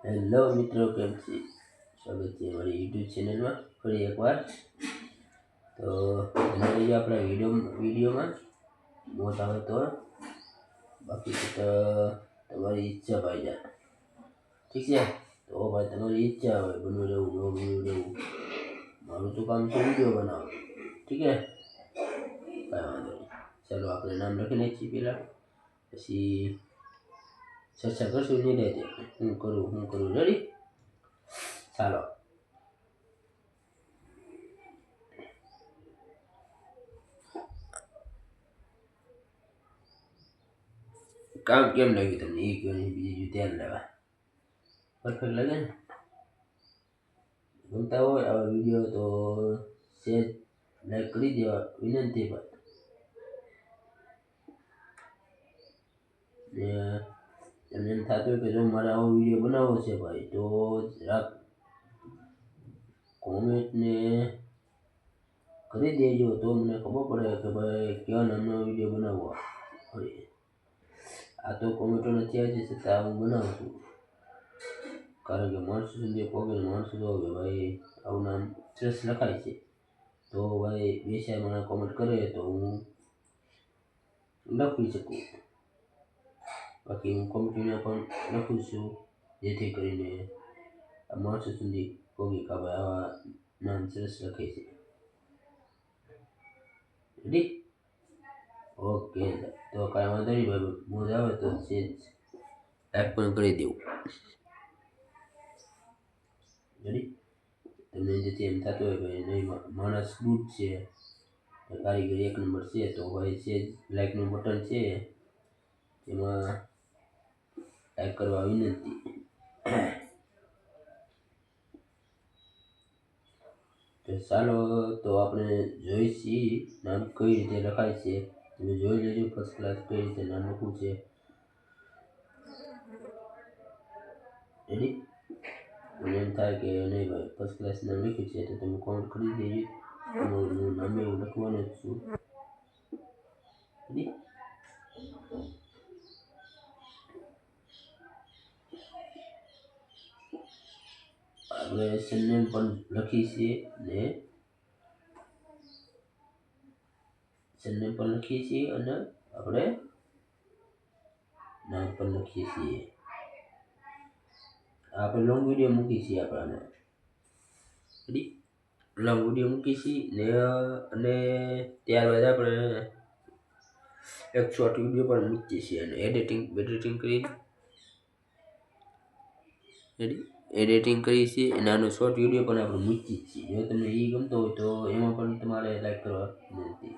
Hello મિત્રો, કેમ છે? સ્વાગત છે અમારી યુટ્યુબ ચેનલમાં ફરી એકવાર. તો બની આપણા વિડીયોમાં મોત આવે તો, બાકી તો તમારી ઈચ્છા ભાઈ જા, ઠીક છે? તો ભાઈ તમારી ઈચ્છા હોય બનવું રહેવું ન બનવું રહેવું, મારું તો કામ છે વિડીયો બનાવો, ઠીક છે? કાંઈ વાંધો નહીં. ચાલો આપણે નામ લખી નાખીએ પહેલાં, પછી ચર્ચા કરશું નિરાતે હું કરું રેડી. ચાલો કામ કેમ લાગ્યું તમને એ કહો ને, બીજું ધ્યાન લેવા પરફેક્ટ લાગે ને? ગમતા હોય આવા વિડીયો તો શેર લાઈક કરી દેવા વિનંતી. ને એમને એમ થતું હોય કે જો મારે આવો વિડીયો બનાવવો છે ભાઈ, તો જરાક કોમેન્ટને કરી દેજો, તો મને ખબર પડે કે ભાઈ કેવા નામનો વિડીયો બનાવવો. આ તો કોમેન્ટો નથી આવી છતાં હું બનાવું છું, કારણ કે માણસો સુધી પહોંચે, માણસો જો કે ભાઈ આવું નામ સરસ લખાય છે, તો ભાઈ બે ચાર માણસ કોમેન્ટ કરે તો હું લખી શકું. બાકી હું કોમેન્ટને પણ લખું છું, જેથી કરીને આ માણસો સુધી પહોંચે કે ભાઈ આવા નામ સરસ લખે છે. રેડી? ઓકે, તો કાંઈ વાંધો નહીં ભાઈ, મોજ આવે તો લાઈક પણ કરી દેવું. રેડી? તમને જેથી એમ થતું હોય ભાઈ નહીં માણસ ગુડ છે, કારીગરી એક નંબર છે, તો ભાઈ છે લાઈકનું બટન છે એમાં લાઈક કરવા વિનંતી. તો ચાલો, તો આપણે જોઈશી નામ કઈ રીતે લખાય છે, તમે જોઈ લેજો ફર્સ્ટ ક્લાસ કઈ રીતે નામ લખવું છે. રેડી? મને એમ થાય કે નહીં ભાઈ ફર્સ્ટ ક્લાસ નામ લખ્યું છે, તો તમે કોમેન્ટ કરી દેજો, તમારું નામ એવું લખવાનું જ છું. રેડી? આપણે સરનેમ પણ લખી છીએ ને સરનેમ પણ લખીએ છીએ અને આપણે નામ પણ લખીએ છીએ. આપણે લોંગ વિડીયો મૂકી છીએ આપણાને. રેડી? લોંગ વિડીયો મૂકી છીએ ને અને ત્યારબાદ આપણે એક શોર્ટ વિડીયો પણ મૂકીએ છીએ અને એડિટિંગ કરી. રેડી? એડિટિંગ કરીએ છીએ અને આનો શોર્ટ વિડીયો પણ આપણે મૂકીએ છીએ. જો તમને એ ગમતો હોય તો એમાં પણ તમારે લાઈક કરવા વિનંતી.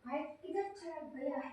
भाई किधर चला गया है?